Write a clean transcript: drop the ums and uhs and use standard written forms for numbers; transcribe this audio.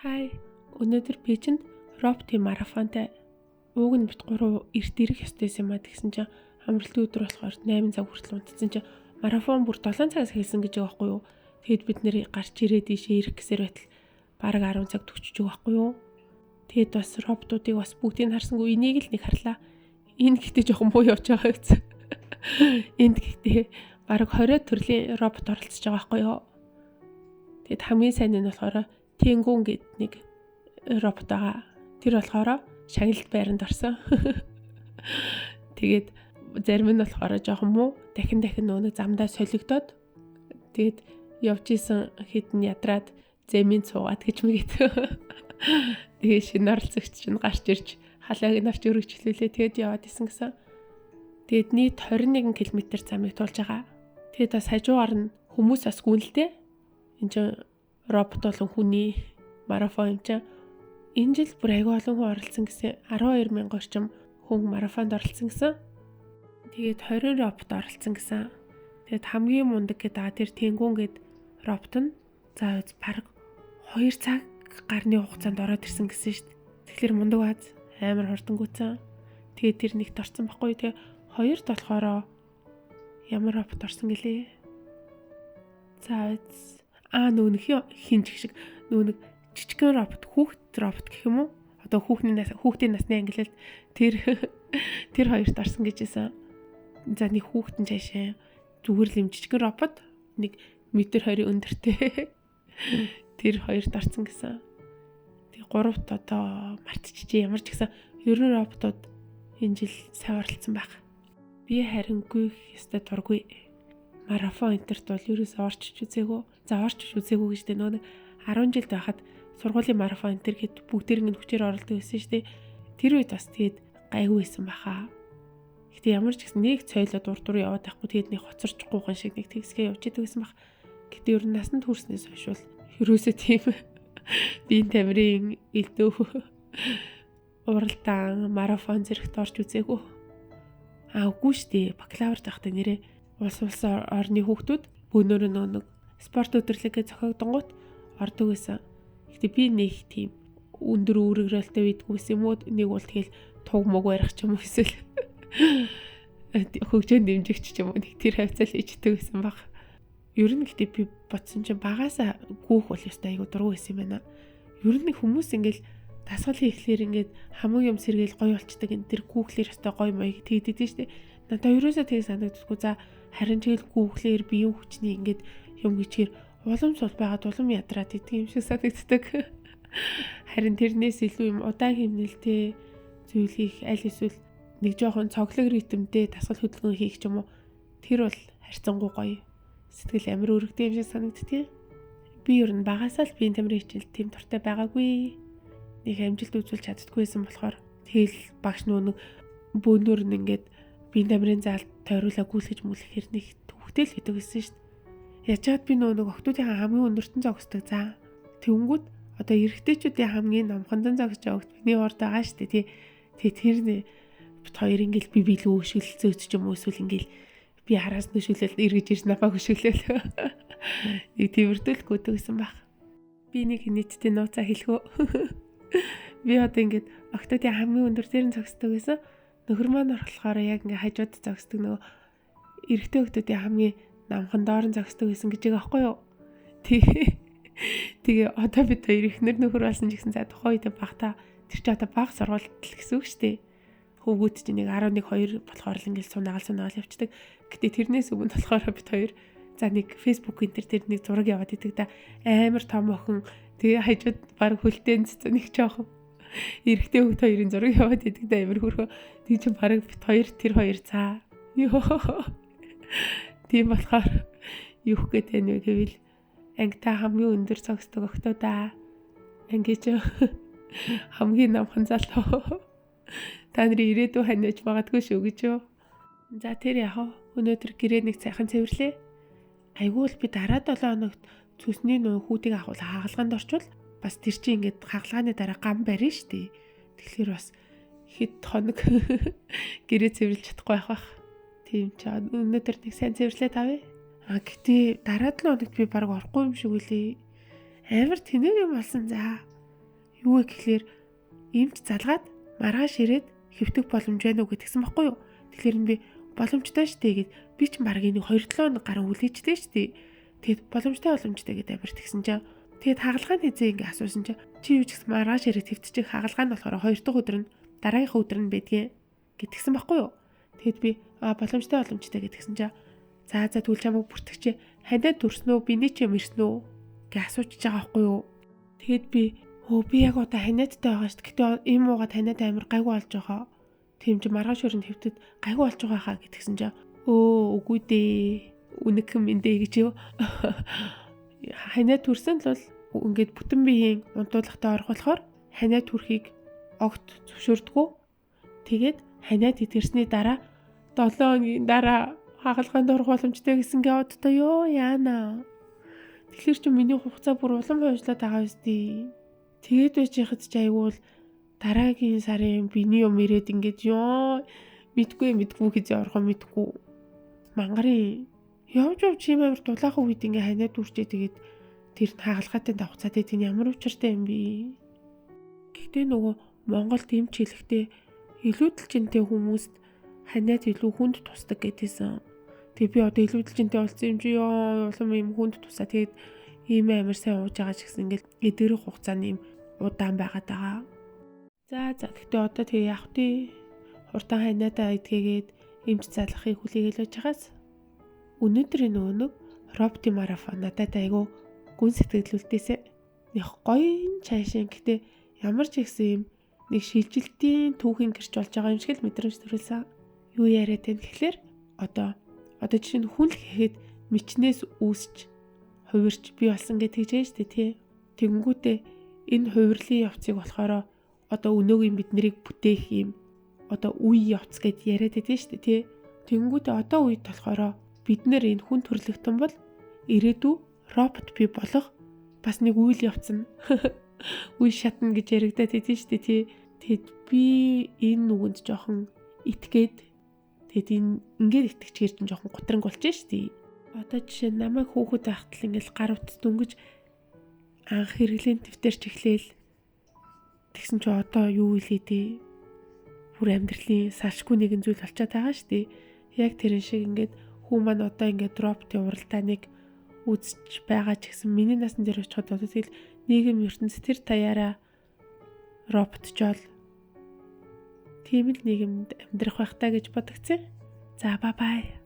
Хай. Өнөөдөр би чинь роботын марафонтой. Ууг нь бит 3 эрт ирэх ёстой юм а тэгсэн чинь амралтын өдөр болохоор 8 цаг хүртэл унтсан чинь марафон бүр 7 цагаас эхэлсэн гэж байгаа байхгүй юу. Тэгэд бид нэр гарч ирээд ийшээ ирэх гэсээр байтал бараг 10 цаг төгсөж байгаа байхгүй юу. Тэгэд бас роботуудыг бас бүгдийг харсангүй энийг л нэг харлаа. Энэ гэхдээ жоохон муу явж байгаа биз. Энд гэхдээ бараг 20 төрлийн робот оролцож байгаа байхгүй юу. Тэгэд хамгийн сайн нь болохоор Тэнгүүн гэд нэг робот байгаа. Тэр болохоор шагналт байранд орсон. Тэгээд зарим нь болохоор жоохон муу дахин нөгөө замдаа солигдоод тэгээд явж исэн хитэн ядраад зэмийн цуугаад гэж мэгэт. Тэгээд шинэ оролцогч чинь гарч ирж халааг нь авч өргөжлүүлээ. Тэгээд яваад исэн гэсэн. Тэгээд нийт 21 км замыг туулж байгаа. Тэгээд бас хажуугаар нь хүмүүс бас гүнэлтэй. Энд чинь робот болон хүний марафон юм чинь. Энэ жил бүр аягүй олон хүн оролцсон гэсэн 12,000 орчим хүн марафонд оролцсон гэсэн. Тэгээд 20 робот оролцсон гэсэн. Тэгээд хамгийн мундаг гэдэг тэр Тэнгүүн гэд робот нь за бараг 2 цаг гарны хугацаанд ороод ирсэн гэсэн шүү дээ. Тэгэхээр мундаг бааз амар хурдангуйцсан. Тэгээд тэр нэгт орсон байхгүй. Тэгээд хоёрт болохоор ямар робот орсон гэлээ. За нөх хинж шиг нэг жижигхэн робот хүүхд робот гэх юм уу? Одоо хүүхдийн насны ангилалд тэр хоёрт орсон гэжсэн. За нэг хүүхдэн цаашаа зүгээр л юм жижигхэн робот 1 метр 20 өндөртэй. Тэр хоёрт орсон гэсэн. Тэг гуравт одоо мартчихжээ ямар ч гэсэн 90 роботууд энэ жил сайн оролцсон байх. Би харин гүйх ёстой дургүй. Марафон интерт бол ерөөсөө орчиж үзээгүй. За орчиж үзээгүй гэж дээ нөгөө 10 жилд байхад сургуулийн марафон интер гэд бүгдээр нь хүчээр оролдог байсан шүү дээ. Тэр үед бас тэгээд гайгүй байсан баха. Гэтэ ямар ч гэсэн нэг цойлоод урд яваад байхгүй тэгээд нэг хоцорчихгүйхан шиг нэг тэгсгээ явж идэг байсан бах. Гэтэ ер нь насанд хүрснээс хойш бол ерөөсөө тийм биеийн тамирын элдв уралдаан марафон зэрэгт орж үзээгүй. Үгүй шүү дээ. Бакалаврт байхдаа нэрээ улс орны хүүхдүүд бөөнөр нэг спорт өдрлөгээ зохиогдонгууд ордог байсан. Гэтэ би нэг тийм өндөр үүрэгрэлтэй байдгүй юм уу? Нэг бол тэгэл туг мог барих ч юм уу эсвэл хөгжөөнд дэмжигч ч юм уу нэг тэр хавцал хийждэг байсан баг. Ер нь гэтээ би бодсон чинь багаасаа гүүх бол ёстой айгу дургүй байсан юм байна. Ер нь хүмүүс ингээл дасгал хийхлээр ингээд хамаг юм сэргээл гоё болчдаг энэ тэр гүүхлэр ёстой гоё маяг тэгдэдэж штэ. Надаа ерөөсөө тийг санагддаггүй. За харин тэгэл гүүхлэр биеийн хүчний ингээд юм гिचгэр улам сул байгаад улам ядраад идэг юм шиг санагддаг. Харин тэрнээс илүү юм удаан хэмнэлтэй зүйл хийх аль эсвэл нэг жоохон цоглог ритмтэй дасгал хөдөлгөөн хийх ч юм уу тэр бол харьцангуй гоё. Сэтгэл амар өргөдөг юм шиг санагддаг. Би ер нь багасаа л биеийн тамирын хичээл тийм дуртай байгаагүй. Нэг амжилт үзүүлж чаддаггүйсэн болохоор тэгэл багш нэг бөөнөр нь ингээд биеийн тамирын заалд тойруулаа гүйлгэж мүлэхээр нэг төвхтэй л гэдэг байсан шүү дээ. Яжгаад би нэг октоодын хамгийн өндөртөн зогсдог за. Тэнгүүд одоо эрэгтэйчүүдийн хамгийн номхондон зогсож байгаа хөлт миний орд байгаа шүү дээ. Тэгээ тэр бит хоёр ингээл би билүү хөшөлцөөч ч юм уу эсвэл ингээл би хараас нөшөлөл эргэж ирж напаа хөшөглөөл. Нэг тиймэрдүүлэхгүй гэсэн баг. Би нэг нийтдээ нууцаа хэлхөө. Би одоо ингээд октоодын хамгийн өндөр дээр нь зогсдог гэсэн. Нөхөр маань болохоор яг ингээ хажууд зогсдог нөгөө эрэгтэй октоодын хамгийн намхан доор нь зогсдог гэсэн гэж байгаа байхгүй юу. Тэгээ одоо бид хоёр ихнэр нөхөр болсон ч гэсэн за тухайн үед багтаа тэр чи одоо баг сургуульд л гэсэн үг шүү дээ. Хөвгүүд чинь нэг 11 2 болохоор л ингээл сунаагаал явцдаг. Гэтэ тэрнээс өмнө болохоор бид хоёр за нэг фэйсбુક энтер дээр нэг зураг яваад идэг да амар том охин тэгээ хажууд баг хөлтөнд нэг жоохон эрэгтэй хөвгт хоёрын зураг яваад идэг да амар хөрхөө. Тэг чи баг бит хоёр тэр хоёр цаа. Тийм болохоор юу гэх гээд байна вэ гэвэл ангитай хамгийн өндөр цогцдог октоодаа. Ангиж хамгийн намхан залуу. Та нарын ирээдүй ханиуч магадгүй шүү гэж юу. За тэр яах вэ? Өнөөдөр гэрээ нэг цайхан цэвэрлээ. Айгуул би дараа 7 хоногт цүсний хүүдийг ахвал хагалгаанд орчвол бас тэр чинь ингээд хагалгааны дараа гам барина штий. Тэгэхээр бас хэд хоног гэрээ цэвэрлж чадахгүй байх. Тийм ч өнөөдөр нэг сайн цэвэрлээ тавь. Гэтээ дараа 7 хоногт би баг орохгүй юм шиг үлээ. Амар тэнэг юм болсон за. Юу вэ гэхлээр эмч залгаад маргааш ирээд хэвтэх боломж байна уу гэдгсэн баггүй юу. Тэгэхээр би боломжтой штэ гэд би ч баг энийг 2-7 хоног гарan үлээжтэй штэ. Тэгэд боломжтой гэдээ амар тэгсэн чинь тэгэд хагалгаа нь хизээ ингээ асуусан чинь чи юу ч гэсэн маргааш ирээд хэвтчих хагалгаа нь болохоор 2 дахь өдөр нь дараагийнхаа өдөр нь байдгийн гэдгсэн баггүй юу. Тэгэд би боломжтой гэдгсэн чинь за тэгвэл чамайг бүртгэж ханаад төрснөө биний ч юм ирсэн үү гэж асууж байгаа байхгүй юу. Тэгэд би би яг одоо ханиадтай байгаа шүү. Гэтэ ийм уугаад ханиад амар гайгүй болж байгаа. Тийм чи маргааш өрөнд хэвтэд гайгүй болж байгаа хаа гэдгсэн чинь үгүй дээ. Үнэг юм эндээ гэж юу. Ханиад төрсөн л бол ингээд бүтэн биеийн унтуулагтай орох болохоор ханиад төрхийг огт зөвшөөрдгөө. Тэгээд ханиад итерсний дараа 7 хоногийн дараа хагалгаанд орох боломжтой гэсэн гээд одоо ёо яана. Тэгэхээр чи миний хугацаа бүр улам хойшлоод байгаа үстэй. Тэгээд байж яхад ч айгүй л дараагийн сарын биний юм ирээд ингээд ёо мэдгүй гэж орохоо мэдгүй. Мангарын явж юм амар дулаахан үед ингээ ханиад үрчээ тэгээд тэр хагалгаатай давхцаад тийм ямар учиртай юм бэ? Гэхдээ нөгөө Монголд эмч хэлэхдээ илүүдэлжинтэй хүмүүст ханиад илүү хүнд тусдаг гэдээсэн. Тэгээ би одоо илүүдэлжинтэй болсон юм чи ёо улам юм хүнд тусаа тэгээд ийм амар сайн ууж байгаа ч гэсэн ингээл эдгэрэх хугацааны юм удаан байгаад байгаа. За гэхдээ одоо тэгээ явах тий. Хурдан ханиадаа идгээгээд эмч залгахыг хүлээгээл байж байгаас өнөөдөр нөгөө роботын марафон надад айгүй гүн сэтгэлүүлдээсэ. Их гоё чаашин гэхдээ ямар ч ихсэн юм нэг шилжилтийн түүхийн гэрч болж байгаа юм шиг л мэдрэмж төрүүлсэн. Юу яриад байна гэхлээр одоо жишээ нь хүн л гэхэд мичнээс үүсч хувирч би болсон гэж тэгжээ штэ тий. Тэгэнгүүтээ энэ хувирлын явцыг болохоор одоо өнөөгийн бид нарыг бүтээх юм одоо үе явц гэд яриад байдсан штэ тий. Тэгэнгүүтээ одоо үед болохоор бид нэр энэ хүн төрлөختөн бол ирээдүй робот бий болох бас нэг үйл явц нь үе шатна гэж яригадаад байдсан штэ тий. Тэгэд би энэ нүгэнд жоохон итгээд тэгэд ингээд итгэчихээр чинь жоохон гутранг болж штэ. Одоо жишээ нь намайг хүүхэд байхад л ингээл гар утас дөнгөж анх хэрэглэн төвтөрч эхлээл тэгсэн чи одоо юу илээ дээ. Бүр амьдралын салшгүй нэгэн зүйл болчиход байгаа штэ. Яг тэрэн шиг ингээд хүн маань одоо ингээд роботын уралдааныг үзэж байгаа ч гэсэн миний насны дээр очиход одоо тэгэл нийгэм ертөнц тэр таяараа роботжол тийм л нийгэмд амьдрах байх таа гэж бодогцээ. За бай бай.